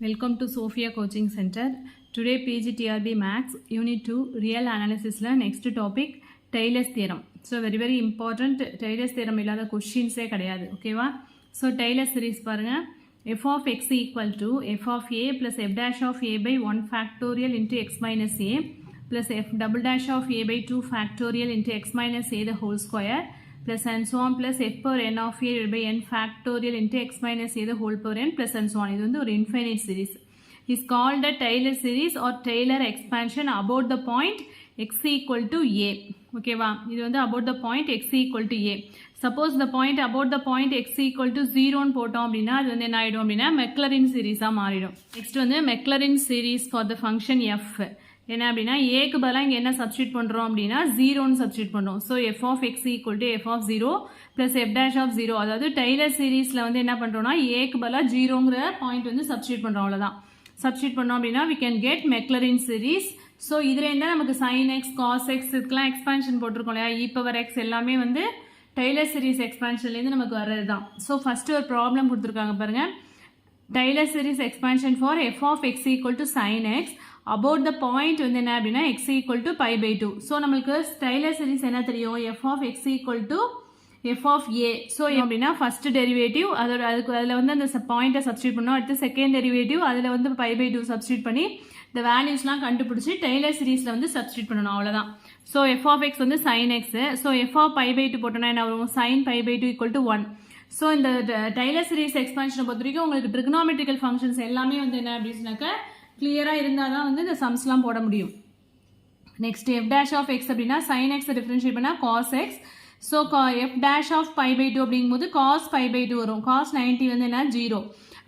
Welcome to Sophia Coaching Center. Today PGTRB Max Unit 2 Real Analysis la next topic Taylor's Theorem. So very important Taylor's Theorem illada questions e kadiyadu. Okay va? So Taylor series parunga f of x equal to f of a plus f dash of a by 1 factorial into x minus a plus f double dash of a by 2 factorial into x minus a the whole square plus and so on plus f power n of a by n factorial into x minus a the whole power n plus and so on. இது வந்து ஒரு infinite series. Is called a Taylor series or Taylor expansion about the point x equal to a. Okay வா? இது வந்து about the point x equal to a. Suppose the point about the point x equal to 0 ன்னு போட்டோம் அப்படின்னா அது வந்து என்ன ஆயிடும் அப்படின்னா Maclaurin series ஆ மாறிடும். Next வந்து Maclaurin series for the function f. என்ன அப்படின்னா ஏக்கு பதிலாக இங்கே என்ன சப்ஸ்டியூட் பண்ணுறோம் அப்படின்னா 0ன்னு சப்ஸ்டியூட் பண்ணுறோம். So F of X equal to F of 0 plus F dash of 0. அதாவது டெய்லர் சீரீஸில் வந்து என்ன பண்ணுறோம்னா ஏக்கு பதிலாக 0ங்கிற பாயிண்ட் வந்து சப்ஸ்டியூட் பண்ணுறோம். அவ்வளோதான். சப்ஸ்டியூட் பண்ணோம் அப்படின்னா we can get Maclaurin series. So இதில் இருந்தால் நமக்கு sin x cos x இதுக்கெல்லாம் எக்ஸ்பான்ஷன் போட்டிருக்கோம் இல்லையா, e power x எல்லாமே வந்து டெய்லர் சீரீஸ் எக்ஸ்பான்ஷன்லேருந்து நமக்கு வர்றது தான். ஸோ ஃபஸ்ட்டு ஒரு ப்ராப்ளம் கொடுத்துருக்காங்க பாருங்கள். Taylor series expansion for F of X equal to sin x about the point வந்து என்ன அப்படின்னா x equal to pi by 2. So நம்மளுக்கு டெய்லர் சீரிஸ் என்ன தெரியும், f of x equal to f of a. So அப்படின்னா first derivative அதில் வந்து அந்த பாயிண்ட்டை சப்ஸ்டியூட் பண்ணோம். அடுத்து செகண்ட் டெரிவேட்டிவ் அதில் வந்து pi by 2 சப்ஸ்டியூட் பண்ணி இந்த வேல்யூஸ்லாம் கண்டுபிடிச்சி டெய்லர் சீரிஸில் வந்து சப்ஸ்டியூட் பண்ணணும். அவ்வளோதான். ஸோ f of x வந்து sin x. So f of pi by 2 போட்டோன்னா என்ன வரும், sin pi by 2 equal to 1. So இந்த டெய்லர் சீரிஸ் எக்ஸ்பான்ஷனை பொறுத்த வரைக்கும் உங்களுக்கு ட்ரிகனாமெட்ரிக்கல் ஃபங்க்ஷன்ஸ் எல்லாமே வந்து என்ன அப்படின்னாக்க கிளியராக இருந்தால் தான் வந்து இந்த சம்ஸ்லாம் போட முடியும். Next F dash of X அப்படின்னா சைன் எக்ஸை டிஃபரன்ஷியேட் பண்ணால் cos X. So F dash of pi by 2 அப்படிங்கும்போது காஸ் பை பை 2 வரும். காஸ் 90 வந்து என்ன 0.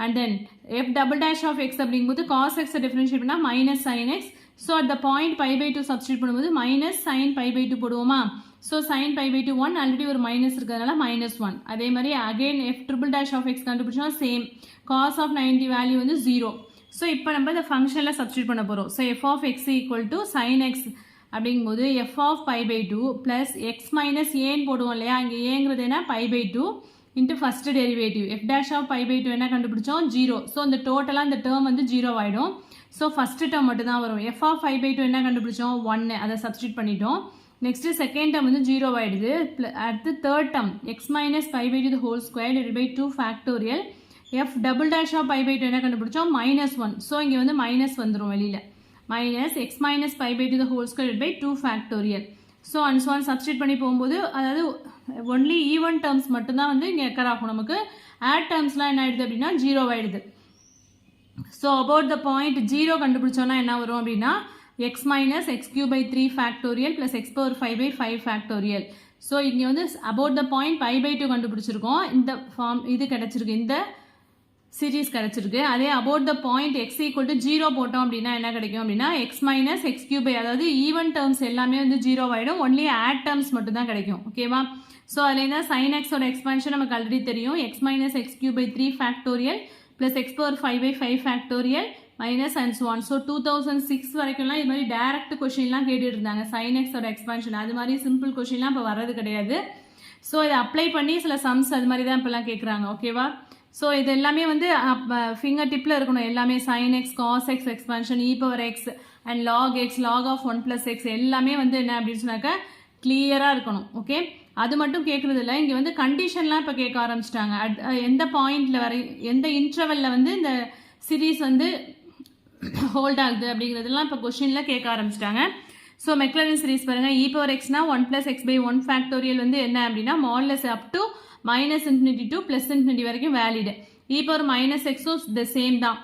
And then f double dash of x அப்படிங்கும்போது காஸ் எக்ஸை டிஃபரன்ஷியேட் பண்ணால் minus sin x. So at the point pi by 2 substitute பண்ணும்போது minus sin pi by 2 போடுவோமா. So sin pi by 2 1, already ஒரு minus இருக்கிறதுனால மைனஸ் 1. அதே மாதிரி again f triple dash of x கண்டுபிடிச்சோம்னா சேம் காஸ் ஆஃப் 90 வேல்யூ வந்து 0. So இப்போ நம்ம இந்த ஃபங்க்ஷனில் சப்ஸ்டியூட் பண்ண போகிறோம். So F of X equal to sin x அப்படிங்கும்போது f of pi by 2 plus x minus ஏன்னு போடுவோம் இல்லையா, அங்கே ஏங்கிறது என்ன pi by 2 into first derivative f dash of pi by 2 என்ன கண்டுபிடிச்சோம் 0. ஸோ இந்த டோட்டலாக இந்த டேர்ம் வந்து 0 ஆகிடும். ஸோ ஃபர்ஸ்ட் டேர்ம் மட்டும் தான் வரும். எஃப் ஆஃப் பை பை 2 என்ன கண்டுபிடிச்சோம் 1, அதை சப்ஸ்டியூட் பண்ணிட்டோம். நெக்ஸ்ட்டு செகண்ட் டேர்ம் வந்து 0 ஆகிடுது. அடுத்து third term X minus pi by 2 the whole square divided by 2 factorial f double dash of pi by 2 என்ன கண்டுபிடிச்சோம் minus 1. ஸோ இங்கே வந்து மைனஸ் வந்துடும் வெளியில். Minus X minus pi by 2 the whole square by 2 factorial. So and so on substitute பண்ணி போகும்போது அதாவது only even terms மட்டும்தான் வந்து இங்கே எக்கர் ஆகும். நமக்கு ஆட் டேர்ம்ஸ்லாம் என்ன ஆயிடுது அப்படின்னா 0 ஆயிடுது. ஸோ அபவுட் த பாயிண்ட் 0 கண்டுபிடிச்சோன்னா என்ன வரும் அப்படின்னா X minus X cube by 3 factorial plus X power 5 by 5 factorial. So இங்கே வந்து about the point pi by 2 கண்டுபிடிச்சிருக்கோம். இந்த ஃபார்ம் இது கிடச்சிருக்கு, இந்த சீரீஸ் கிடைச்சிருக்கு. அதே about the point X equal to 0 போட்டோம் அப்படின்னா என்ன கிடைக்கும் அப்படின்னா X minus X cube by, அதாவது ஈவன் டேர்ம்ஸ் எல்லாமே வந்து 0 ஆகிடும். ஒன்லி ஆட் டேர்ம்ஸ் மட்டும் தான் கிடைக்கும். ஓகேவா. ஸோ அதில் இருந்தால் சைன் எக்ஸோட எக்ஸ்பான்ஷன் நமக்கு ஆல்ரெடி தெரியும். X minus X cube by 3 factorial plus X power 5 by 5 factorial minus and so on. So 2006 வரைக்கும்லாம் இது மாதிரி டேரக்ட் கொஷின்லாம் கேட்டுட்டு இருந்தாங்க சைன் எக்ஸோட எக்ஸ்பான்ஷன். அது மாதிரி சிம்பிள் கொஷின்லாம் இப்போ வர்றது கிடையாது. ஸோ இதை அப்ளை பண்ணி சில சம்ஸ் அது மாதிரி தான் இப்போலாம் கேட்குறாங்க. ஓகேவா. ஸோ இது எல்லாமே வந்து ஃபிங்கர் டிப்பில் இருக்கணும். எல்லாமே sine X cos X expansion E power X and log X log of 1 + x எல்லாமே வந்து என்ன அப்படின்னு சொன்னாக்க கிளியராக இருக்கணும். ஓகே. அது மட்டும் கேட்குறது இல்லை, இங்கே வந்து கண்டிஷன்லாம் இப்போ கேட்க ஆரம்பிச்சிட்டாங்க. எந்த பாயிண்டில் வரை எந்த இன்டர்வலில் வந்து இந்த சீரீஸ் வந்து ஹோல்ட் ஆகுது அப்படிங்கிறதுலாம் இப்போ கொஷினில் கேட்க ஆரம்பிச்சிட்டாங்க. ஸோ மெக்லரின் சீரீஸ் பாருங்கள். இ பவர் எக்ஸ்னா 1 + x by 1 ஃபேக்டோரியல் வந்து என்ன அப்படின்னா modulus up to minus infinity to plus infinity வரைக்கும் வேலிடு. இ பவர் மைனஸ் எக்ஸும் த சேம் தான்.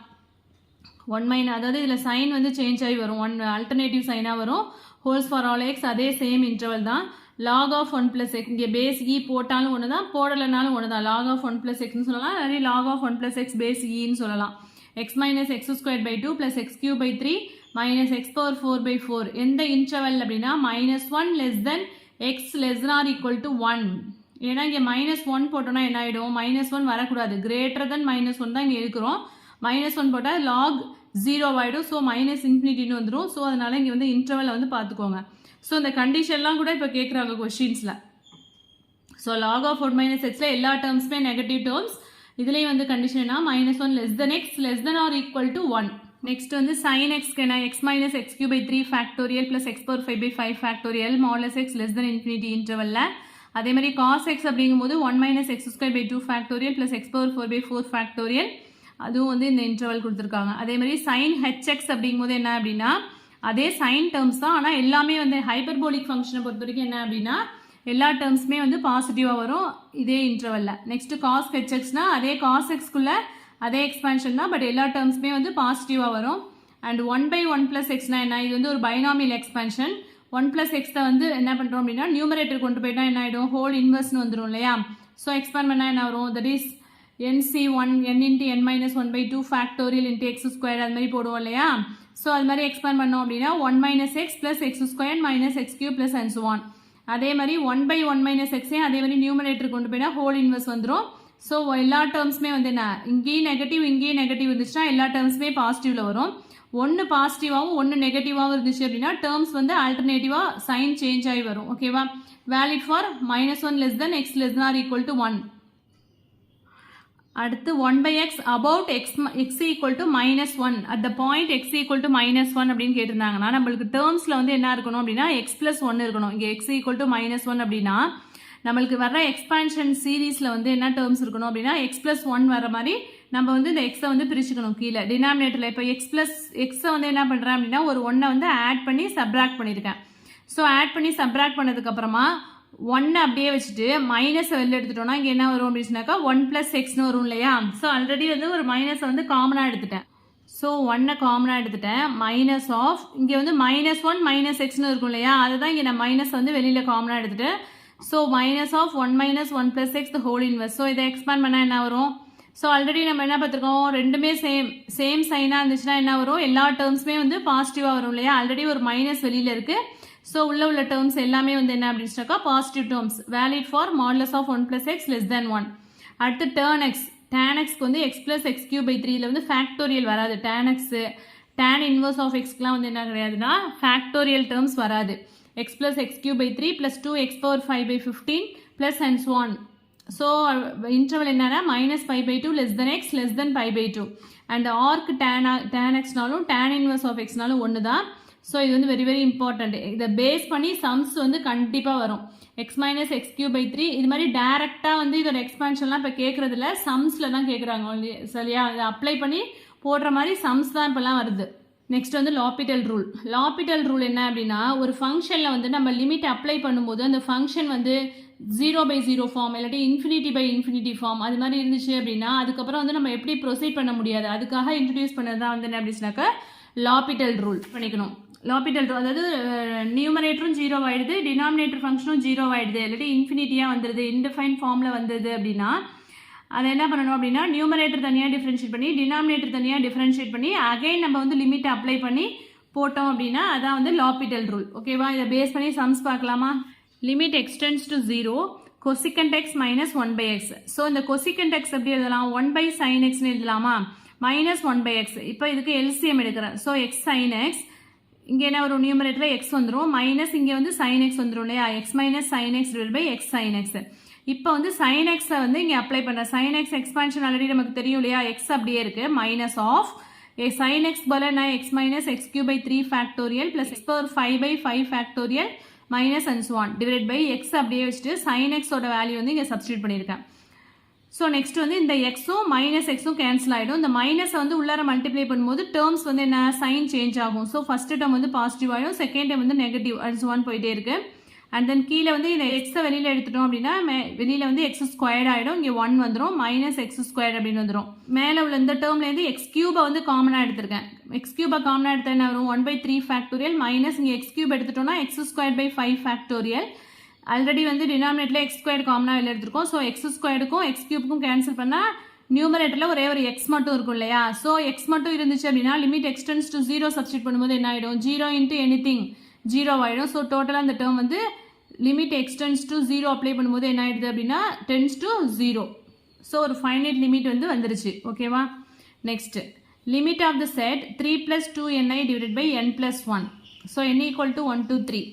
1 அதாவது இதில் சைன் வந்து சேஞ்ச் ஆகி வரும். 1 ஆல்டர்னேட்டிவ் சைனாக வரும். ஹோல்ஸ் ஃபார் ஆல் எக்ஸ் அதே சேம் இன்டர்வல் தான். லாக் ஆஃப் 1 + x இங்கே பேஸ் இ போட்டாலும் ஒன்று தான், போடலைனாலும் ஒன்று தான். லாக் ஆஃப் 1 + xன்னு சொல்லலாம், நிறைய லாக் ஆஃப் 1 + x பேஸ் இன்னு சொல்லலாம். X minus X square by 2 plus X cube by 3 minus X power 4 by 4. எந்த இன்டர்வல் அப்படின்னா -1 less than x less than or equal to 1. ஏன்னா இங்கே -1 போட்டோம்னா என்ன ஆகிடும், -1 வரக்கூடாது, கிரேட்டர் தென் -1 தான் இங்கே இருக்கிறோம். -1 போட்டால் லாக் 0 ஆகிடும். ஸோ மைனஸ் இன்ஃபினிட்டின்னு வந்துடும். ஸோ அதனால இங்கே வந்து இன்டர்வலை வந்து பார்த்துக்கோங்க. ஸோ இந்த கண்டிஷன்லாம் கூட இப்போ கேட்குறாங்க கொஷின்ஸில். ஸோ லாக் ஆஃப் 1 - xல எல்லா டேர்ம்ஸுமே நெகட்டிவ் டேர்ம்ஸ். இதுலேயும் வந்து கண்டிஷன் என்ன -1 less than x less than or equal to 1. Next வந்து sin x என்ன x minus x cube by 3 factorial plus x power 5 by 5 factorial modulus x less than infinity இன்டர்வல்ல. அதே மாதிரி cos x அப்படிங்கும்போது 1 minus x square by 2 factorial plus x power 4 by 4 factorial அதுவும் வந்து இந்த interval கொடுத்துருக்காங்க. அதே மாதிரி sin hx அப்படிங்கும்போது என்ன அப்படின்னா அதே சைன் டேர்ம்ஸ் தான், ஆனால் எல்லாமே வந்து ஹைப்பர்போலிக் ஃபங்க்ஷனை பொறுத்த வரைக்கும் என்ன அப்படின்னா எல்லா டேர்ம்ஸுமே வந்து பாசிட்டிவாக வரும் இதே இன்டர்வல்ல. நெக்ஸ்ட் காஸ் ஹெச்எக்ஸ்னா அதே காஸ் எக்ஸ்குள்ள அதே எக்ஸ்பான்ஷன் தான், பட் எல்லா டேர்ம்ஸுமே வந்து பாசிட்டிவாக வரும். அண்ட் 1/1 + x என்ன, இது வந்து ஒரு பைனாமியல் எக்ஸ்பான்ஷன். 1 + x வந்து என்ன பண்ணுறோம் அப்படின்னா நியூமரேட்டர் கொண்டு போயிட்டா என்ன ஆகிடும், ஹோல் இன்வர்ஸ்னு வந்துடும் இல்லையா. ஸோ எக்ஸ்பேண்ட் பண்ணால் என்ன வரும், that is nc1 n × n - 1/2 factorial × x² அது மாதிரி போடுவோம் இல்லையா. ஸோ அது மாதிரி எக்ஸ்பேண்ட் பண்ணோம் அப்படின்னா 1 - x + x² - x³ + and so on. அதே மாதிரி 1/1 - x அதே மாதிரி நியூமரேட்டர் கொண்டு போயிட்டா ஹோல் இன்வர்ஸ் வந்துடும். ஸோ எல்லா டேர்ம்ஸுமே வந்து என்ன, இங்கேயும் நெகட்டிவ் இருந்துச்சுன்னா எல்லா டேர்ம்ஸுமே பாசிட்டிவ்ல வரும். ஒன்று பாசிட்டிவாகவும் ஒன்று நெகட்டிவாகவும் இருந்துச்சு அப்படின்னா டேர்ம்ஸ் வந்து ஆல்டர்னேட்டிவாக சைன் சேஞ்ச் ஆகி வரும். ஓகேவா. Valid for -1 less than x less than or equal to 1. அடுத்து 1/x about x equal to -1 at the point x equal to -1 அப்படின்னு கேட்டிருந்தாங்கன்னா நம்மளுக்கு டேர்ம்ஸில் வந்து என்ன இருக்கணும் அப்படின்னா x + 1 இருக்கணும். இங்கே x equal to -1 அப்படின்னா நம்மளுக்கு வர எக்ஸ்பான்ஷன் சீரீஸில் வந்து என்ன டேர்ம்ஸ் இருக்கணும் அப்படின்னா x + 1 வர மாதிரி நம்ம வந்து இந்த எக்ஸை வந்து பிரிச்சுக்கணும் கீழே டினாமினேட்டரில். இப்போ எக்ஸை வந்து என்ன பண்ணுறேன் அப்படின்னா ஒரு 1 வந்து ஆட் பண்ணி சப்ராக்ட் பண்ணியிருக்கேன். ஸோ ஆட் பண்ணி சப்ராக்ட் பண்ணதுக்கப்புறமா 1 அப்படியே வச்சுட்டு மைனஸை வெளில எடுத்துட்டோம்னா இங்கே என்ன வரும் அப்படின்னு சொன்னாக்கா 1 + xன்னு வரும் இல்லையா. ஸோ ஆல்ரெடி வந்து ஒரு மைனஸை வந்து காமனாக எடுத்துட்டேன். ஸோ 1 காமனாக எடுத்துட்டேன். மைனஸ் ஆஃப் இங்கே வந்து -1 - xன்னு இருக்கும் இல்லையா, அதுதான் இங்கே நான் மைனஸ் வந்து வெளியில் காமனாக எடுத்துட்டேன். So -1 - 1 + x the whole inverse. So இதை எக்ஸ்பேண்ட் பண்ணால் என்ன வரும். ஸோ ஆல்ரெடி நம்ம என்ன பார்த்துருக்கோம், ரெண்டுமே சேம் சைனாக இருந்துச்சுன்னா என்ன வரும், எல்லா டேர்ம்ஸுமே வந்து பாசிட்டிவாக வரும் இல்லையா. ஆல்ரெடி ஒரு மைனஸ் வெளியில் இருக்குது. ஸோ உள்ள டேர்ம்ஸ் எல்லாமே வந்து என்ன அப்படின்னு சொன்னாக்கா positive terms. Valid for modulus of 1 + x less than 1. அடுத்து tan xக்கு வந்து x + x³/3 வந்து ஃபேக்டோரியல் வராது. tan இன்வர்ஸ் ஆஃப் xக்குலாம் வந்து என்ன கிடையாதுன்னா ஃபேக்டோரியல் டேர்ம்ஸ் வராது. x + x³/3 + 2x power 5/15 + and so on. So interval என்னன்னா -π/2 less than x less than π/2. And arc tan xனாலும் tan inverse of xனாலும் ஒன்று தான். ஸோ இது வந்து வெரி இம்பார்ட்டன்ட். இதை பேஸ் பண்ணி சம்ஸ் வந்து கண்டிப்பாக வரும். x - x³/3 இது மாதிரி டைரெக்டாக வந்து இதோட எக்ஸ்பான்ஷன்லாம் இப்போ கேட்குறதில்ல, சம்ஸில் தான் கேட்குறாங்க சரியா. இதை அப்ளை பண்ணி போடுற மாதிரி சம்ஸ் தான் இப்போலாம் வருது. நெக்ஸ்ட் வந்து லாபிட்டல் ரூல் என்ன அப்படின்னா ஒரு ஃபங்க்ஷனில் வந்து நம்ம லிமிட் அப்ளை பண்ணும்போது அந்த ஃபங்க்ஷன் வந்து 0/0 ஃபார்ம் இல்லாட்டி ∞/∞ ஃபார்ம் அது மாதிரி இருந்துச்சு அப்படின்னா அதுக்கப்புறம் வந்து நம்ம எப்படி ப்ரொசீட் பண்ண முடியாது. அதுக்காக இன்ட்ரடியூஸ் பண்ணது தான் வந்து என்ன அப்படின்னாக்கா லாபிட்டல் ரூல் பண்ணிக்கணும். லாபிட்டல் ரூல் அதாவது நியூமரேட்டரும் 0 ஆயிடுது, டினாமினேட்டர் ஃபங்க்ஷனும் 0 ஆயிடுது, இல்லாட்டி இன்ஃபினிட்டியாக வந்துடுது, இன்டிஃபைன் ஃபார்மில் வந்தது அப்படின்னா அதை என்ன பண்ணணும் அப்படின்னா நியூமரேட்டர் தனியாக டிஃப்ரென்ஷியேட் பண்ணி டினாமினேட்டர் தனியாக டிஃப்ரென்ஷியேட் பண்ணி அகைன் நம்ம வந்து லிமிட் அப்ளை பண்ணி போட்டோம் அப்படின்னா அதான் வந்து லாபிட்டல் ரூல். ஓகேவா. இதை பேஸ் பண்ணி சம்ஸ் பார்க்கலாமா. Limit extends to 0 cosecant x - 1/x. So இந்த cosecant x எப்படி எழுதலாம், 1/sin xன்னு எழுதலாமா, -1/x. இப்போ இதுக்கு எல்சிஎம் எடுக்கிறேன். ஸோ x sin x இங்கே என்ன வரும், நியூமரேட்டரில் x வந்துடும், மைனஸ் இங்கே வந்து sin x வந்துடும் இல்லையா, x - sin x / x sin x. இப்போ வந்து sin x வந்து இங்கே அப்ளை பண்ணுறேன். sin x எக்ஸ்பான்ஷன் ஆல்ரெடி நமக்கு தெரியும் இல்லையா, x அப்படியே இருக்குது. மைனஸ் ஆஃப் sin x போல நான் x - x³/3 factorial + x power 5/5 factorial minus and so on divide by x அப்படியே வச்சுட்டு sin x ஓட வேல்யூ வந்து இங்கே சப்ஸ்டியூட் பண்ணியிருக்கேன். ஸோ நெக்ஸ்ட் வந்து இந்த எக்ஸும் -xம் கேன்சல் ஆகிடும். இந்த மைனஸை வந்து உள்ளார மல்டிப்ளை பண்ணும்போது டேர்ம்ஸ் வந்து என்ன சைன் சேஞ்ச் ஆகும். ஸோ ஃபர்ஸ்ட் டேர்ம் வந்து பாசிட்டிவ் ஆகிடும், செகண்ட் டேர்ம் வந்து நெகட்டிவ் and so on போயிட்டே இருக்கு. அண்ட் தென் கீழே வந்து இந்த எக்ஸை வெளியில் எடுத்துட்டோம் அப்படின்னா வெளியில் வந்து x² ஆகிடும், இங்கே 1 வந்துடும், -x² அப்படின்னு வந்துடும். மேலே உள்ள இந்த டேர்ம்லேருந்து x³ வந்து காமனாக எடுத்திருக்கேன். x³ காமனாக எடுத்தா என்ன வரும், 1/3 ஃபேக்டோரியல் மைனஸ் இங்கே x³ எடுத்துட்டோம்னா x²/5 ஃபேக்டோரியல். ஆல்ரெடி வந்து டினாமினேட்டில் x² காமனாக வெளியில் எடுத்திருக்கோம். ஸோ x²க்கும் x³ கேன்சல் பண்ணால் நியூமரேட்டரில் ஒரே ஒரு x மட்டும் இருக்கும் இல்லையா. ஸோ x மட்டும் இருந்துச்சு அப்படின்னா லிமிட் எக்ஸ்டென்ஸ் டு 0 சப்ஸ்டியூட் பண்ணும்போது என்ன ஆகிடும், 0 × anything 0 ஆகிடும். ஸோ டோட்டலாக அந்த டேர்ம் வந்து லிமிட் எக்ஸ்டென்ஸ் டு 0 அப்ளை பண்ணும்போது என்ன ஆயிடுது அப்படின்னா டென்ஸ் டு 0. ஸோ ஒரு ஃபைனைட் லிமிட் வந்து வந்துருச்சு. ஓகேவா. Next limit of the set 3 + 2ni / n + 1. So n = 1 to 3.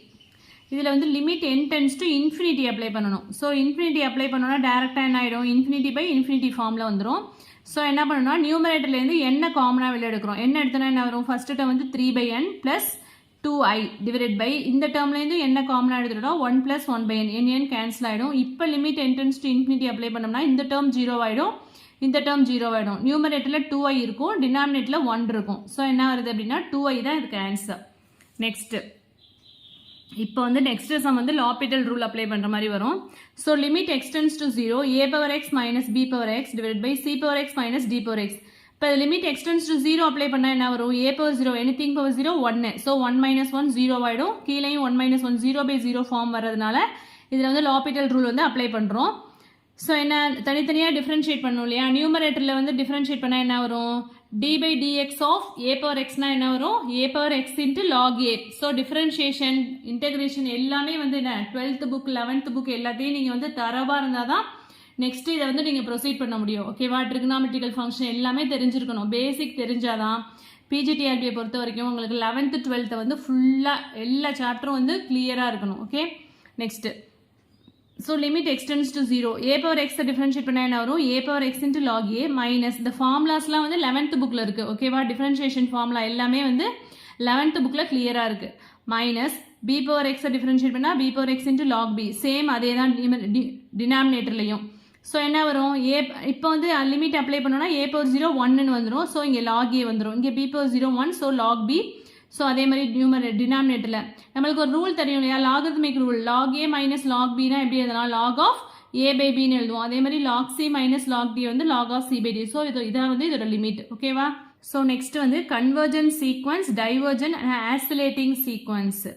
இதில் வந்து limit n tends to infinity apply பண்ணணும். ஸோ இன்ஃபினிட்டி அப்ளை பண்ணோன்னா டேரெக்டாக என்ன ஆகிடும், இன்ஃபினிட்டி பை இன்ஃபினிட்டி ஃபார்மில் வந்துடும். ஸோ என்ன பண்ணணும்னா நியூமரேட்டர்லேருந்து என்ன காமனாக வெளியே எடுக்கிறோம். என்ன எடுத்தோன்னா என்ன வரும், ஃபஸ்ட்டு டேர்ம் வந்து 3/n plus 2i divide by இந்த டேர்ம்லேருந்து என்ன காமனாக எடுத்துட்டோம் 1 + 1/n n கேன்சல் ஆகிடும். இப்போ limit n tends to infinity apply பண்ணோம்னா இந்த டேர்ம் 0 ஆகிடும், இந்த டேர்ம் 0 ஆகிடும். நியூமரேட்டரில் 2i இருக்கும், டினாமினேட்டரில் 1 இருக்கும். ஸோ என்ன வருது அப்படின்னா 2i தான் இதுக்கு ஆன்சர். நெக்ஸ்ட்டு இப்போ வந்து நெக்ஸ்ட் சம் வந்து லாபிட்டல் ரூல் அப்ளை பண்ணுற மாதிரி வரும். So limit x tense to 0 a/x minus b/x divided by c/x minus d/x. இப்போ limit x tense to 0 apply பண்ணால் என்ன வரும், a/0 anything power 0 1. ஸோ 1 - 1 0 ஆகிடும். கீழேயும் 1 - 1 0/0 ஃபார்ம் வர்றதுனால இதில் வந்து லாபிட்டல் ரூல் வந்து அப்ளை பண்ணுறோம். ஸோ என்ன தனித்தனியாக டிஃப்ரென்ஷியேட் பண்ணணும் இல்லையா. நியூமரேட்டரில் வந்து டிஃப்ரென்ஷியேட் பண்ணால் என்ன வரும், d/dx ஆஃப் a/xனா என்ன வரும், a/x into log a. So differentiation integration எல்லாமே வந்து என்ன 12th புக் 11th புக் எல்லாத்தையும் நீங்கள் வந்து தரவாக இருந்தால் தான் நெக்ஸ்ட் இதை வந்து நீங்கள் ப்ரொசீட் பண்ண முடியும். ஓகேவா. ட்ரிகனாமெட்ரிக்கல் ஃபங்க்ஷன் எல்லாமே தெரிஞ்சிருக்கணும், பேசிக் தெரிஞ்சாதான் பிஜிடிஆர்பியை பொறுத்த வரைக்கும் உங்களுக்கு 11th 12th வந்து ஃபுல்லாக எல்லா சாப்டரும் வந்து கிளியராக இருக்கணும். Okay. Next so limit x tense to 0 a/x differentiate பண்ணால் என்ன வரும், a/x into log a minus இந்த ஃபார்முலாஸ்லாம் வந்து 11th புக்கில் இருக்குது. ஓகேவா. டிஃபரன்ஷியேஷன் ஃபார்முலா எல்லாமே வந்து 11th புக்கில் கிளியராக இருக்குது. மைனஸ் b/x டிஃபரன்ஷியேட் பண்ணால் b/x into log b same அதே தான் டினாமினேட்டர்லையும். ஸோ என்ன வரும், இப்போ வந்து லிமிட் அப்ளை பண்ணோன்னா a/0 1ன்னு வந்துடும். ஸோ இங்கே log a வந்துடும், இங்கே b/0 1. So log b. So அதே மாதிரி டினாமினேட்டரில் நம்மளுக்கு ஒரு ரூல் தெரியும் இல்லையா, logarithmic rule. log a minus log bனா எப்படி எழுதலாம், log of a/bன்னு எழுதுவோம். அதே மாதிரி log c minus log d வந்து log of c/d. ஸோ இதான் வந்து இதோட லிமிட். ஓகேவா. ஸோ நெக்ஸ்ட் வந்து convergent sequence, divergent and oscillating sequence.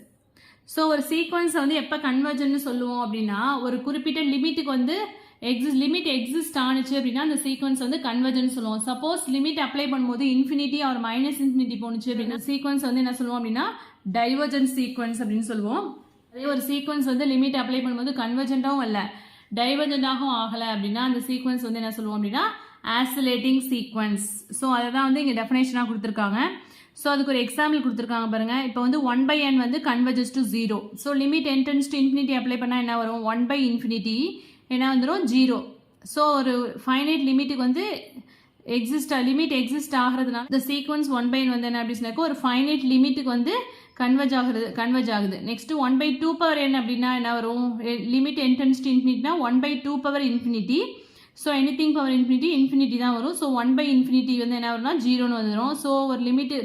So ஒரு சீக்வன்ஸை வந்து எப்போ கன்வர்ஜென்ட்னு சொல்லுவோம் அப்படின்னா, ஒரு குறிப்பிட்ட லிமிட்டுக்கு வந்து லிமிட் எக்ஸிஸ்ட் ஆனிச்சு அப்படின்னா அந்த சீக்வன்ஸ் வந்து கன்வர்ஜென்ட் சொல்லுவோம். சப்போஸ் லிமிட் அப்ளை பண்ணும்போது இன்ஃபினிட்டி ஆர் மைனஸ் இன்ஃபினிட்டி போனுச்சு அப்படின்னா சீக்வன்ஸ் வந்து என்ன சொல்லுவோம் அப்படின்னா டைவர்ஜென்ட் சீக்வன்ஸ் அப்படின்னு சொல்லுவோம். அதே ஒரு சீக்வன்ஸ் வந்து லிமிட் அப்ளை பண்ணும்போது கன்வர்ஜென்ட்டாகவும் இல்லை டைவர்ஜென்ட்டாகவும் ஆகலை அப்படின்னா அந்த சீக்வன்ஸ் வந்து என்ன சொல்லுவோம் அப்படின்னா ஆசிலேட்டிங் சீக்வன்ஸ். ஸோ அதை தான் வந்து இங்கே டெஃபினேஷனாக கொடுத்துருக்காங்க. ஸோ அதுக்கு ஒரு எக்ஸாம்பிள் கொடுத்துருக்காங்க பாருங்க. இப்போ வந்து 1/n வந்து converges to 0. So limit n tends to infinity apply பண்ணால் என்ன வரும், 1/∞ என்ன வந்துடும் 0. ஸோ ஒரு ஃபைனைட் லிமிட்டுக்கு வந்து லிமிட் எக்ஸிஸ்ட் ஆகிறதுனால இந்த சீக்வன்ஸ் 1/n வந்து என்ன அப்படி சொன்னாக்க ஒரு ஃபைனைட் லிமிட்டுக்கு வந்து கன்வர்ஜ் ஆகுது. நெக்ஸ்ட் 1/2n அப்படின்னா என்ன வரும், லிமிட் n டென்ஸ் டு இன்ஃபினிட்டினா 1/2∞. ஸோ எனிதிங் பவர் இன்ஃபினிட்டி தான் வரும். ஸோ 1/∞ வந்து என்ன வரும்னா 0ன்னு வந்துடும். ஸோ ஒரு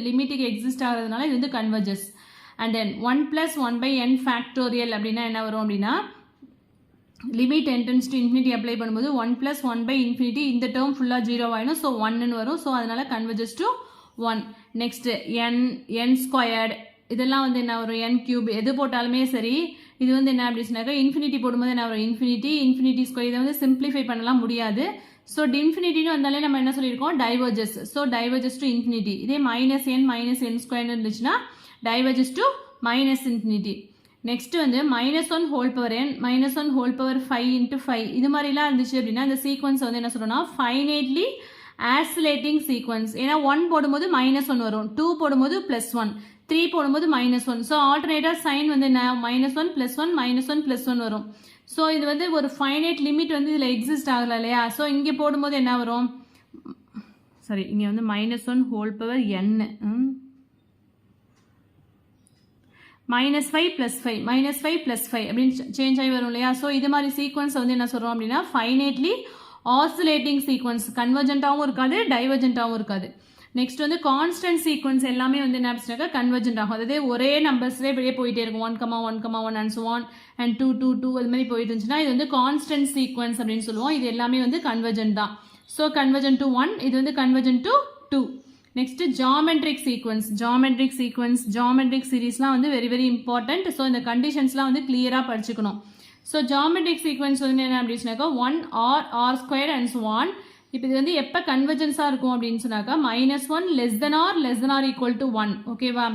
லிமிட்டுக்கு எக்ஸிஸ்ட் ஆகிறதுனால இது வந்து converges. And then 1 + 1/n factorial அப்படின்னா என்ன வரும் அப்படின்னா limit n tends to infinity apply பண்ணும்போது 1 + 1/∞ இந்த டேர்ம் ஃபுல்லாக 0 ஆகிடும். ஸோ 1ன்னு வரும். ஸோ அதனால converges to 1. Next n squared இதெல்லாம் வந்து என்ன வரும், n³ எது போட்டாலுமே சரி இது வந்து என்ன அப்படி சொன்னாக்க இன்ஃபினிட்டி போடும்போது என்ன வரும், இன்ஃபினிட்டி ஸ்கொயர். இதை வந்து சிம்பிளிஃபை பண்ணலாம் முடியாது. ஸோ இன்ஃபினிட்டின்னு வந்தாலே நம்ம என்ன சொல்லியிருக்கோம் diverges. So diverges to infinity. இதே -n இருந்துச்சுன்னா டைவர்ஜஸ் டு -∞. நெக்ஸ்ட் வந்து -1 whole power n -1 whole power 5 × 5 இது மாதிரிலாம் இருந்துச்சு அப்படின்னா இந்த சீக்வன்ஸ் வந்து என்ன சொல்லணும்னா ஃபைனைட்லி ஆசிலேட்டிங் சீக்வன்ஸ். ஏன்னா 1 போடும்போது -1 வரும், 2 போடும்போது +1, 3 போடும்போது -1. ஸோ ஆல்டர்னேட்டர் சைன் வந்து என்ன -1 +1 -1 +1 வரும். ஸோ இது வந்து ஒரு ஃபைனைட் லிமிட் வந்து இதில் எக்ஸிஸ்ட் ஆகலை இல்லையா. ஸோ இங்கே போடும்போது என்ன வரும், சாரி இங்கே வந்து -1 ஹோல் பவர் n -5 + 5 -5 + 5 அப்படின்னு சேஞ்ச் ஆகி வரும் இல்லையா. ஸோ இது மாதிரி சீக்வன்ஸ் வந்து என்ன சொல்கிறோம் அப்படின்னா ஃபைனைட்லி ஆசிலேட்டிங் சீக்வன்ஸ். கன்வர்ஜென்ட்டாகவும் இருக்காது, டைவர்ஜென்ட்டாகவும் இருக்காது. நெக்ஸ்ட் வந்து கான்ஸ்டன்ட் சீக்வன்ஸ் எல்லாமே வந்து என்ன அப்படின்னாக்கா கன்வர்ஜென்ட் ஆகும். அதாவது ஒரே நம்பர்ஸ்லேயே வெளியே போயிட்டே இருக்கும், 1,1,1 and so on and 2 2 2 அது மாதிரி போயிட்டு இருந்துச்சுன்னா இது வந்து கான்ஸ்டன்ட் சீக்வன்ஸ் அப்படின்னு சொல்லுவோம். இது எல்லாமே வந்து கன்வர்ஜென்ட் தான். ஸோ கன்வர்ஜென்ட் டு 1, இது வந்து கன்வர்ஜென்ட் டு 2. நெக்ஸ்ட் ஜாமெட்ரிக் சீரீஸ்லாம் வந்து வெரி வெரி இம்பார்ட்டன்ட். ஸோ இந்த கண்டிஷன்ஸ்லாம் வந்து கிளியராக படிச்சுக்கணும். ஸோ ஜாமெட்ரிக் சீக்வன்ஸ் வந்து என்ன அப்படின்னாக்கா 1 r² and so on. இப்போ இது வந்து எப்போ கன்வர்ஜென்ஸாக இருக்கும் அப்படின்னு சொன்னாக்கா -1 < ≤ 1. ஓகேவா.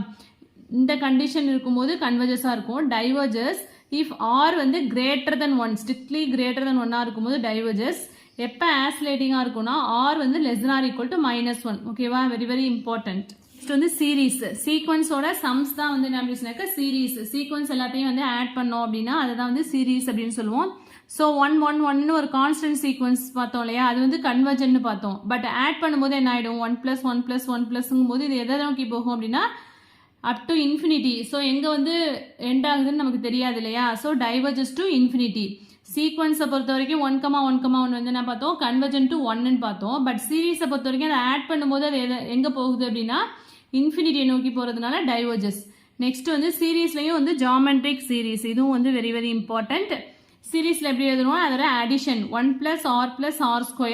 இந்த கண்டிஷன் இருக்கும்போது கன்வர்ஜஸாக இருக்கும். டைவர்ஜஸ் இஃப் r வந்து greater than 1, strictly greater than 1 இருக்கும்போது டைவர்ஜஸ். எப்போ ஆசிலேட்டிங்காக இருக்கும்னா ஆர் வந்து less than R equal to -1. ஓகேவா, வெரி வெரி இம்பார்ட்டன்ட். நெக்ஸ்ட் வந்து சீரீஸ். சீக்வன்ஸோட சம்ஸ் தான் வந்து என்ன அப்படின்னாக்கா சீரீஸ். சீக்வன்ஸ் எல்லாத்தையும் வந்து ஆட் பண்ணோம் அப்படின்னா அதை தான் வந்து சீரீஸ் அப்படின்னு சொல்லுவோம். ஸோ 1 1 1ன்னு ஒரு கான்ஸ்டன்ட் சீக்வன்ஸ் பார்த்தோம் இல்லையா, அது வந்து கன்வர்ஜென்ட்னு பார்த்தோம். பட் ஆட் பண்ணும்போது என்ன ஆகிடும், 1 + 1 + 1 +ங்கும் போது இது எதை நோக்கி போகும் அப்படின்னா அப் டு இன்ஃபினிட்டி. ஸோ எங்கே வந்து எண்ட் ஆகுதுன்னு நமக்கு தெரியாது இல்லையா. So diverges to infinity. சீக்வன்ஸை பொறுத்த வரைக்கும் 1, 1, 1 வந்து என்ன பார்த்தோம், கன்வர்ஜென்ட் டு 1ன்னு பார்த்தோம். பட் சீரீஸை பொறுத்த வரைக்கும் அதை ஆட் பண்ணும்போது அது எங்கே போகுது அப்படின்னா இன்ஃபினிட்டியை நோக்கி போகிறதுனால டைவர்ஜஸ். நெக்ஸ்ட் வந்து சீரீஸ்லையும் வந்து ஜாமெட்ரிக் சீரீஸ், இதுவும் வந்து வெரி வெரி இம்பார்ட்டன்ட். சீரீஸில் எப்படி எழுதணும், அதோட addition 1 + r +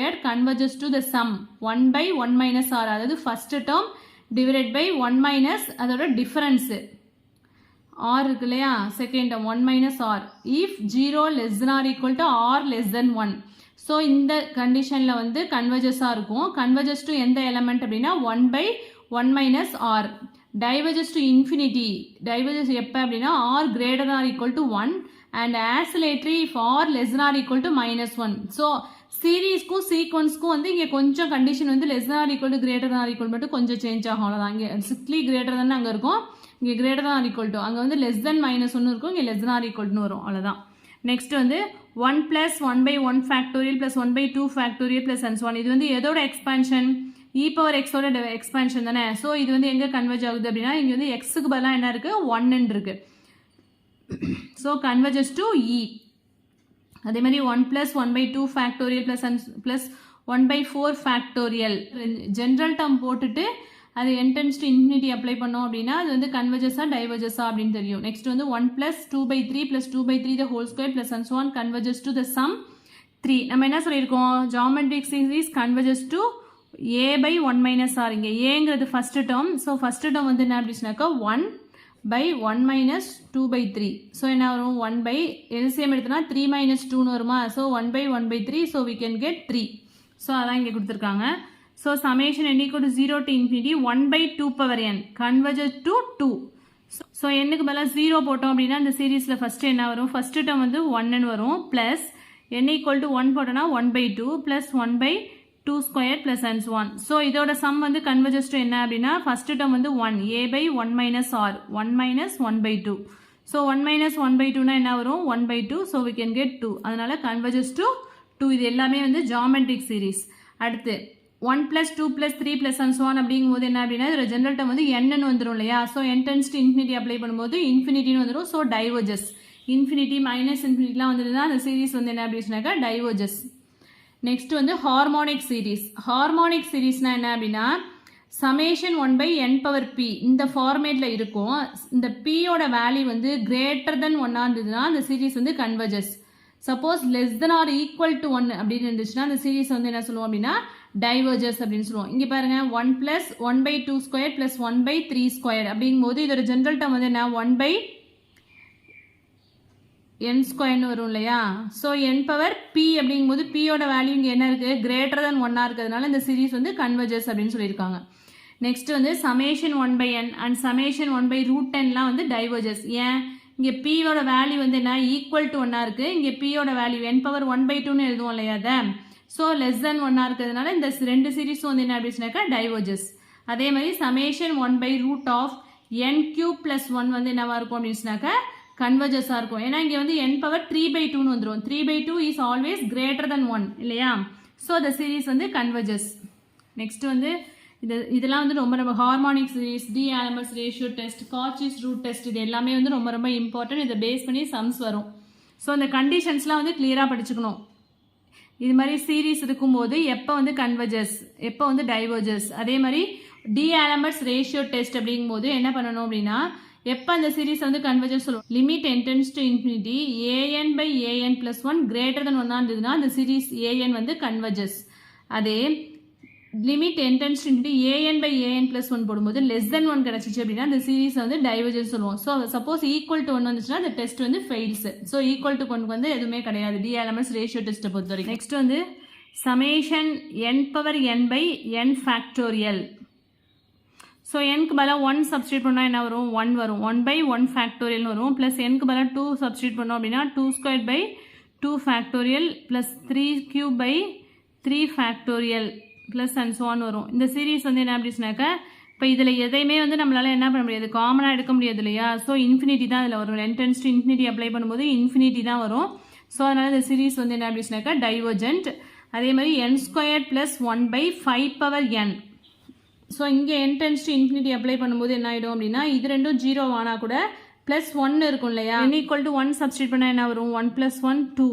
r² converges to the some 1/1 - r, அதாவது ஃபர்ஸ்ட் டேர்ம் டிவைடட் பை 1 - அதோட டிஃபரன்ஸ் r இருக்கு இல்லையா, second term 1 - r if 0 less than or equal to r less than 1. So இந்த கண்டிஷனில் வந்து கன்வர்ஜஸாக இருக்கும். கன்வர்ஜஸ் டு எந்த எலமெண்ட் அப்படின்னா 1/1 - r. Diverges to infinity. Diverges எப்போ அப்படின்னா r greater than or equal to 1 and oscillatory if r less than or equal to -1. So சீரீஸ்க்கும் சீக்வன்ஸ்க்கும் வந்து இங்கே கொஞ்சம் கண்டிஷன் வந்து less than or equal to greater than or equal மட்டும் கொஞ்சம் change ஆகும், அவ்வளோதான். இங்கே strictly greater than அங்கே இருக்கும், இங்கே greater than or equal to, அங்கே வந்து less than -1 இருக்கும், இங்கே less than or equal to வரும், அவ்வளோதான். நெக்ஸ்ட் வந்து 1 + 1/1 factorial + 1/2 factorial + and so on. இது வந்து எதோட எக்ஸ்பான்ஷன், e⁻x ஓட எக்ஸ்பான்ஷன் தானே. ஸோ இது வந்து எங்கே கன்வர்ஜ் ஆகுது அப்படின்னா இங்கே வந்து எக்ஸுக்கு பதிலாக என்ன இருக்குது, 1 இருக்கு. So converges to e. அதே மாதிரி 1 + 1/2 factorial + 1/4 factorial ஜென்ரல் டேர்ம் போட்டுட்டு அது n → infinity அப்ளை பண்ணோம் அப்படின்னா அது வந்து கன்வர்ஜஸா டைவர்ஜஸா அப்படின்னு தெரியும். நெக்ஸ்ட் வந்து 1 + 2/3 + 2/3 the whole square + and so on converges to the sum 3. நம்ம என்ன சொல்லியிருக்கோம், geometric series converges to a/1 - r. இங்கே ஏங்கிறது first term. So first term வந்து என்ன அப்படின்னாக்கா 1/1 - 2/3. ஸோ என்ன வரும், 1 எல்சிஎம் எடுத்தோம்னா 3 - 2ன்னு வருமா. So 1/1/3. So we can get 3. So அதான் இங்கே கொடுத்துருக்காங்க. So summation n equal to 0 to infinity 1/2n converges to 2. So என்னுக்கு பதிலாக 0 போட்டோம் அப்படின்னா இந்த சீரீஸில் ஃபர்ஸ்ட் என்ன வரும், ஃபர்ஸ்ட் டேர்ம் வந்து 1ன்னு வரும், ப்ளஸ் n equal to 1 போட்டோம்னா 1/2 plus 1/2² + and so on. So இதோட சம் வந்து கன்வர்ஜஸ் டு என்ன அப்படின்னா ஃபர்ஸ்ட் டேர்ம் வந்து 1 a/1 - r 1 - 1/2. ஸோ 1 - 1/2னா என்ன வரும், 1/2. So we can get 2. அதனால கன்வர்ஜஸ் டு 2. இது எல்லாமே வந்து ஜாமெட்ரிக் சீரீஸ். அடுத்து 1 + 2 + 3 + and so on அப்படிங்கும்போது என்ன அப்படின்னா இதோட ஜென்ரல் டேர்ம் வந்து n வந்துடும் இல்லையா. ஸோ n → infinity அப்ளை பண்ணும்போது இன்ஃபினிட்டின்னு வந்துடும். So diverges. இன்ஃபினிட்டி -இன்ஃபினிட்டிலாம் வந்துடுதுன்னா அந்த சீரீஸ் வந்து என்ன அப்படின்னாக்கா டைவர்ஜஸ். நெக்ஸ்ட் வந்து ஹார்மோனிக் சீரீஸ். ஹார்மோனிக் சீரீஸ்னா என்ன அப்படின்னா summation 1/n⁻p இந்த ஃபார்மேட்ல இருக்கும். இந்த p-யோட வேல்யூ வந்து greater than 1 இருந்ததுன்னா அந்த சீரீஸ் வந்து converges. Suppose less than or equal to 1 அப்படின்னு இருந்துச்சுன்னா அந்த சீரீஸ் வந்து என்ன சொல்லுவோம் அப்படின்னா டைவர்ஜஸ் அப்படின்னு சொல்லுவோம். இங்கே பாருங்க 1 + 1/2² + 1/3² அப்படிங்கும்போது இதோட ஜென்ரல் டேர்ம் வந்து என்ன 1/n² வரும் இல்லையா. ஸோ n⁻p அப்படிங்கும்போது p-யோட வேல்யூ இங்கே என்ன இருக்குது, greater than 1 இருக்கிறதுனால இந்த சீரீஸ் வந்து கன்வர்ஜஸ் அப்படின்னு சொல்லியிருக்காங்க. நெக்ஸ்ட் வந்து summation 1/n and summation 1/√10லாம் வந்து டைவர்ஜஸ். ஏன், இங்கே p-யோட வேல்யூ வந்து என்ன ஈக்குவல் டு 1 இருக்குது, இங்கே p-யோட வேல்யூ n⁻1/2ன்னு எழுதுவோம் இல்லையா அதை. ஸோ less than 1 இருக்கிறதுனால இந்த ரெண்டு சீரீஸும் வந்து என்ன அப்படின்னாக்கா டைவர்ஜஸ். அதே மாதிரி summation 1/√n³ + 1 வந்து என்னவா இருக்கும் அப்படின்னாக்கா கன்வர்ஜஸாக இருக்கும். ஏன்னா இங்கே வந்து n⁻3/2ன்னு வந்துடும். 3/2 இஸ் ஆல்வேஸ் greater than 1 இல்லையா. ஸோ the சீரீஸ் வந்து கன்வர்ஜஸ். நெக்ஸ்ட் வந்து இதெல்லாம் வந்து ரொம்ப harmonic series, D'Alembert's ratio test, Cauchy's root test, இது எல்லாமே வந்து ரொம்ப இம்பார்ட்டன்ட். இதை பேஸ் பண்ணி சம்ஸ் வரும். ஸோ இந்த கண்டிஷன்ஸ்லாம் வந்து கிளியராக படிச்சுக்கணும். இது மாதிரி சீரீஸ் இருக்கும்போது எப்போ வந்து கன்வர்ஜஸ், எப்போ வந்து டைவர்ஜஸ். அதே மாதிரி டி-ஆலம்பர்ட்ஸ் ரேஷியோ டெஸ்ட் அப்படிங்கும்போது என்ன பண்ணணும் அப்படின்னா எப்போ அந்த சீரீஸ் வந்து கன்வர்ஜஸ் சொல்லுவோம், limit n → infinity an/an + 1 greater than 1 இருந்ததுன்னா அந்த சீரீஸ் an வந்து கன்வர்ஜஸ். அதே லிமிட் n → infinity an/an + 1 போடும்போது less than 1 கிடைச்சிச்சு அப்படின்னா அந்த சீரீஸ் வந்து டைவர்ஜஸ் சொல்லுவோம். ஸோ சப்போஸ் ஈக்குவல் டு 1 வந்துச்சுன்னா அந்த டெஸ்ட் வந்து ஃபெயில்ஸ். ஸோ ஈக்குவல் டு 1 வந்து எதுவுமே கிடையாது டி-ஆலம்பர்ட்ஸ் ரேஷியோ டெஸ்ட்டை பொறுத்த வரைக்கும். நெக்ஸ்ட் வந்து summation n⁻n/n factorial. ஸோ n-க்கு பதிலாக 1 சப்ஸ்டியூட் பண்ணால் என்ன வரும், 1 வரும். 1/1 factorial வரும். ப்ளஸ் n-க்கு பதிலாக 2 சப்ஸ்டியூட் பண்ணோம் அப்படின்னா 2² / 2 factorial plus 3³ / 3 factorial plus and so on வரும். இந்த சீரீஸ் வந்து என்ன அப்படின்னாக்கா இப்போ இதில் எதையுமே வந்து நம்மளால் என்ன பண்ண முடியாது, காமனாக எடுக்க முடியாது இல்லையா. ஸோ இன்ஃபினிட்டி தான் இதில் வரும். n → infinity அப்ளை பண்ணும்போது இன்ஃபினிட்டி தான் வரும். ஸோ அதனால் இந்த சீரீஸ் வந்து என்ன அப்படின்னாக்கா டைவர்ஜென்ட். அதே மாதிரி n² + 1/5n. ஸோ இங்கே n → infinity அப்ளை பண்ணும்போது என்ன ஆகிடும் அப்படின்னா இது ரெண்டும் 0 ஆனால் கூட +1 இருக்கும் இல்லையா. n = 1 சப்ஸ்டியூட் பண்ணால் என்ன வரும், 1 + 1 2,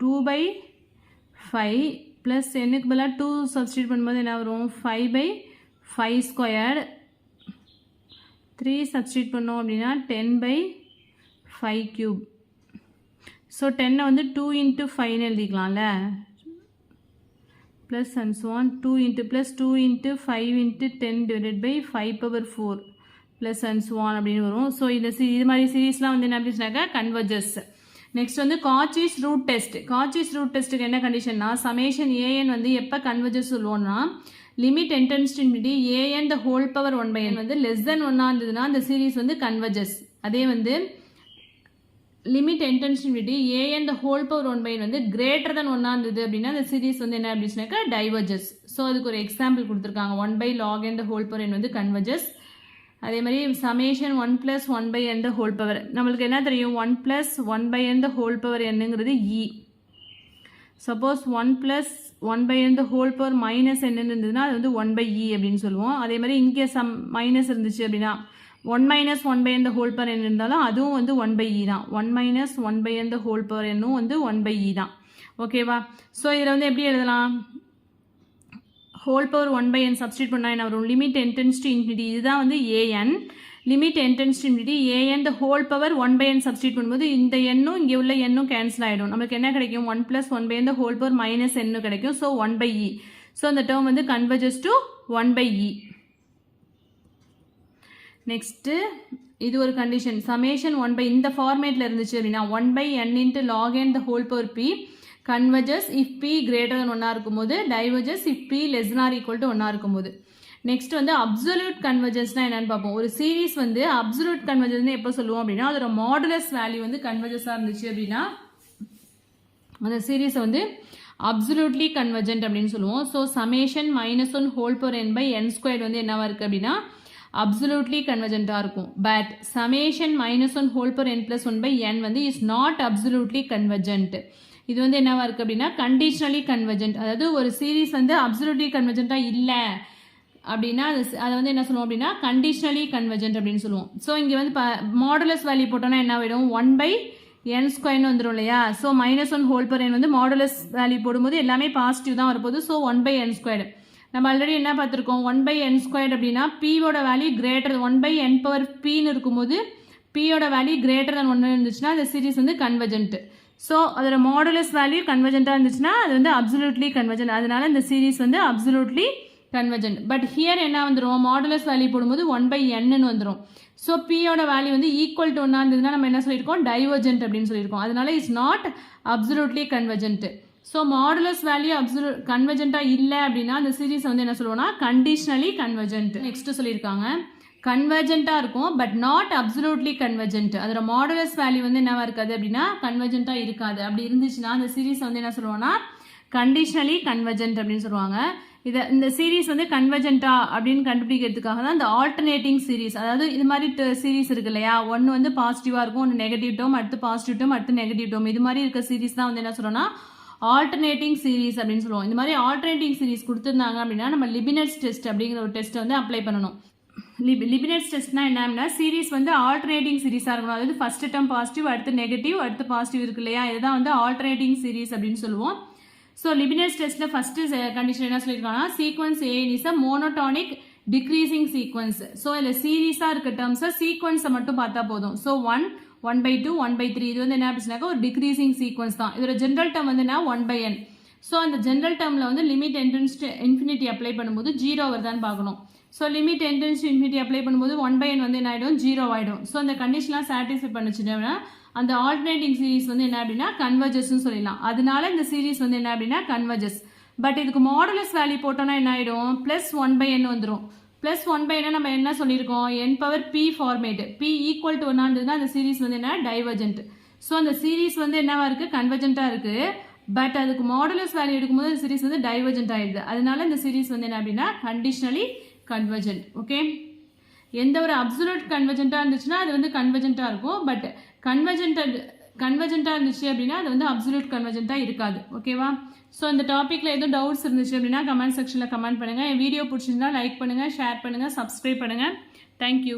2/5 ப்ளஸ் என்னுக்கு பதிலாக 2 சப்ஸ்டியூட் பண்ணும்போது என்ன வரும், 5/5². 3 சப்ஸ்டியூட் பண்ணோம் அப்படின்னா 10/5³. ஸோ 10 வந்து 2 × 5 எழுதிக்கலாம்ல. Plus and so on 2 × +2 × 5 × 10/5/4 plus and so on அப்படின்னு வரும். ஸோ இது மாதிரி சீரீஸ்லாம் வந்து என்ன அப்படின்னாக்கா கன்வர்ஜஸ். நெக்ஸ்ட் வந்து Cauchy's root test. Cauchy's root டெஸ்ட்டுக்கு என்ன கண்டிஷன்னா சமேஷன் an வந்து எப்போ கன்வர்ஜஸ் சொல்லுவோம்னா limit n → infinity an the whole power 1/n வந்து less than 1 இருந்ததுன்னா அந்த சீரீஸ் வந்து கன்வர்ஜஸ். அதே வந்து limit n → infinity an the whole power 1/n வந்து greater than 1 இருந்தது அப்படின்னா அந்த சீரீஸ் வந்து என்ன அப்படின்னாக்கா டைவர்ஜஸ். ஸோ அதுக்கு ஒரு எக்ஸாம்பிள் கொடுத்துருக்காங்க. 1/log n the whole power n வந்து கன்வர்ஜஸ். அதே மாதிரி summation 1 + 1/n the whole power நம்மளுக்கு என்ன தெரியும், 1 + 1/n the whole power nங்கிறது e. Suppose 1 + 1/n the whole power - n இருந்ததுன்னா அது வந்து 1/e அப்படின்னு சொல்லுவோம். அதே மாதிரி இங்கே சம் மைனஸ் இருந்துச்சு அப்படின்னா 1 - 1/n the whole power n இருந்தாலும் அதுவும் வந்து 1/e தான். 1 - 1/n the whole power n வந்து 1/e தான். ஓகேவா. ஸோ இதில் வந்து எப்படி எழுதலாம், ஹோல் பவர் 1/n சப்ஸ்டியூட் பண்ணால் என்ன வரும், லிமிட் n → infinity இதுதான் வந்து an. Limit n → infinity an the whole power 1/n substitute பண்ணும்போது இந்த எண்ணும் இங்கே உள்ள எண்ணும் கேன்சல் ஆகிடும். நமக்கு என்ன கிடைக்கும், 1 + 1/n the whole power - n கிடைக்கும். So 1/e. ஸோ அந்த டேர்ம் வந்து கன்வர்ஜஸ் டு 1/e. நெக்ஸ்ட்டு இது ஒரு கண்டிஷன். சமேஷன் 1/, இந்த ஃபார்மேட்டில் இருந்துச்சு அப்படின்னா 1/n × log n the whole power p converges if p greater than 1 இருக்கும்போது, diverges if p less than or equal to 1 இருக்கும்போது. நெக்ஸ்ட் வந்து அப்சல்யூட் கன்வர்ஜன்ஸ்னா என்னன்னு பார்ப்போம். ஒரு சீரீஸ் வந்து அப்சல்யூட் கன்வர்ஜன்ஸ் எப்போ சொல்லுவோம் அப்படின்னா அதோட மாடுலஸ் வேல்யூ வந்து கன்வர்ஜஸாக இருந்துச்சு அப்படின்னா அந்த சீரீஸை வந்து அப்சல்யூட்லி கன்வர்ஜென்ட் அப்படின்னு சொல்லுவோம். So summation -1 whole power n/n² வந்து என்னவா இருக்குது அப்படின்னா அப்சல்யூட்லி கன்வர்ஜென்ட்டாக இருக்கும். But summation -1 whole power n+1/n வந்து இஸ் நாட் அப்சல்யூட்லி கன்வர்ஜென்ட். இது வந்து என்னவா இருக்குது அப்படின்னா கண்டிஷனலி கன்வர்ஜென்ட். அதாவது ஒரு சீரீஸ் வந்து அப்சல்யூட்லி கன்வர்ஜென்ட்டாக இல்லை அப்படின்னா அதை வந்து என்ன சொல்லுவோம் அப்படின்னா கண்டிஷனலி கன்வர்ஜென்ட் அப்படின்னு சொல்லுவோம். ஸோ இங்கே வந்து மாடுலஸ் வேல்யூ போட்டோன்னா என்ன ஆகிடும், 1/n² வந்துடும் இல்லையா. ஸோ -1 whole power n வந்து மாடுலஸ் வேல்யூ போடும்போது எல்லாமே பாசிட்டிவ் தான் வரப்போகுது. So 1/n². நம்ம ஆல்ரெடி என்ன பார்த்துருக்கோம், 1/n² அப்படின்னா பியோட வேல்யூ கிரேட்டர் 1/n⁻p இருக்கும்போது பியோட வேல்யூ கிரேட்டர் than 1 இருந்துச்சுன்னா அந்த சீரீஸ் வந்து கன்வர்ஜென்ட். ஸோ அதோட மாடுலஸ் வேல்யூ கன்வர்ஜென்ட்டாக இருந்துச்சுன்னா அது வந்து அப்சல்யூட்லி கன்வர்ஜென்ட். அதனால இந்த சீரீஸ் வந்து அப்சல்யூட்லி கன்வர்ஜென்ட். பட் ஹியர் என்ன வந்துடும், மாடுலஸ் வேல்யூ போடும்போது 1/n வந்துடும். ஸோ பியோட வேல்யூ வந்து ஈக்குவல் டு 1 இருந்ததுன்னா நம்ம என்ன சொல்லியிருக்கோம், டைவர்ஜென்ட் அப்படின்னு சொல்லியிருக்கோம். அதனால it's not absolutely convergent. So modulus value கன்வர்ஜென்ட்டாக இல்லை அப்படின்னா அந்த சீரீஸ் வந்து என்ன சொல்லுவோம்னா கண்டிஷனலி கன்வர்ஜென்ட். நெக்ஸ்ட் சொல்லியிருக்காங்க கன்வர்ஜென்ட்டாக இருக்கும் பட் நாட் அப்சல்யூட்லி கன்வர்ஜென்ட். அதோட மாடுலஸ் வேல்யூ வந்து என்னவா இருக்காது அப்படின்னா கன்வர்ஜென்ட்டாக இருக்காது. அப்படி இருந்துச்சுன்னா அந்த சீரீஸ் வந்து என்ன சொல்லுவோம்னா கண்டிஷனலி கன்வர்ஜென்ட் அப்படின்னு சொல்லுவாங்க. இந்த சீரீஸ் வந்து கன்வர்ஜென்ட்டா அப்படின்னு கண்டுபிடிக்கிறதுக்காக தான் இந்த ஆல்டர்னேட்டிங் சீரீஸ், அதாவது இது மாதிரி சீரீஸ் இருக்கு இல்லையா, ஒன்று வந்து பாசிட்டிவாக இருக்கும், ஒன்று நெகட்டிவ் டேர்ம், அடுத்து பாசிட்டிவ் டேர்ம், அடுத்து நெகட்டிவ் டேர்ம், இது மாதிரி இருக்க சீரீஸ் தான் வந்து என்ன சொல்றோம்னா ஆல்டர்னேட்டிங் சீரீஸ் அப்படின்னு சொல்லுவோம். இந்த மாதிரி ஆல்டர்னேட்டிங் சீரீஸ் கொடுத்துருந்தாங்க அப்படின்னா நம்ம லிபினட்ஸ் டெஸ்ட் அப்படிங்கிற ஒரு டெஸ்ட் வந்து அப்ளை பண்ணணும். லிபினட்ஸ் டெஸ்ட்னா என்னன்னா சீரீஸ் வந்து ஆல்டர்னேட்டிங் சீரீஸாக இருக்கணும். அதாவது ஃபர்ஸ்ட் டேர்ம் பாசிட்டிவ், அடுத்து நெகட்டிவ், அடுத்து பாசிட்டிவ் இருக்கு இல்லையா, இதுதான் வந்து ஆல்டர்னேட்டிங் சீரீஸ் அப்படின்னு சொல்லுவோம். ஸோ லிபினட்ஸ் டெஸ்ட்ல ஃபர்ஸ்ட் கண்டிஷன் என்ன சொல்லியிருக்காங்கன்னா சீக்வன்ஸ் ஏன் is a monotonic decreasing sequence. So இதில் சீரீஸாக இருக்க டேர்ம்ஸை சீக்வன்ஸை மட்டும் பார்த்தா போதும். ஸோ 1, 1/2, 1/3 இது வந்து என்ன அப்படின்னாக்கா ஒரு டிக்ரீசிங் சீக்வன்ஸ் தான். இதோட ஜென்ரல் டேர்ம் வந்து என்ன 1/n. ஸோ அந்த ஜென்ரல் டேர்மில் வந்து லிமிட் n → infinity அப்ளை பண்ணும்போது 0 வருதான்னு பார்க்கணும். So limit n → infinity apply பண்ணும்போது 1/n வந்து என்ன ஆகிடும், 0 ஆகிடும். ஸோ அந்த கண்டிஷன்லாம் சாட்டிஸ்ஃபை பண்ணுச்சுன்னா அந்த ஆல்டர்னேட்டிங் சீரீஸ் வந்து என்ன அப்படின்னா கன்வர்ஜஸ்ன்னு சொல்லலாம். அதனால இந்த சீரீஸ் வந்து என்ன அப்படின்னா கன்வர்ஜஸ். பட் இதுக்கு மாடுலஸ் வேல்யூ போட்டோம்னா என்ன ஆகிடும், +1/n வந்துடும். +1/n நம்ம என்ன சொல்லியிருக்கோம், n⁻p format, p equal to 1 இருந்ததுன்னா அந்த சீரீஸ் வந்து என்ன டைவர்ஜென்ட். ஸோ அந்த சீரீஸ் வந்து என்னவா இருக்கு, கன்வர்ஜென்ட்டாக இருக்கு. பட் அதுக்கு மாடுலஸ் வேல்யூ எடுக்கும்போது இந்த சீரிஸ் வந்து டைவர்ஜென்ட் ஆயிடுது. அதனால இந்த சீரிஸ் வந்து என்ன அப்படின்னா கண்டிஷனலி கன்வர்ஜென்ட். ஓகே, எந்த ஒரு அப்சல்யூட் கன்வர்ஜென்ட்டாக இருந்துச்சுன்னா அது வந்து கன்வர்ஜென்ட்டாக இருக்கும். பட் கன்வர்ஜென்ட்டாக இருந்துச்சு அப்படின்னா அது வந்து அப்சல்யூட் கன்வர்ஜென்ட்டாக இருக்காது. ஓகேவா? ஸோ இந்த டாப்பிக்கில் எதுவும் டவுட்ஸ் இருந்துச்சு அப்படின்னா கமெண்ட் செக்ஷனில் கமெண்ட் பண்ணுங்கள். என் வீடியோ பிடிச்சிருந்தா லைக் பண்ணுங்கள், ஷேர் பண்ணுங்கள், சப்ஸ்கிரைப் பண்ணுங்கள். தேங்க்யூ.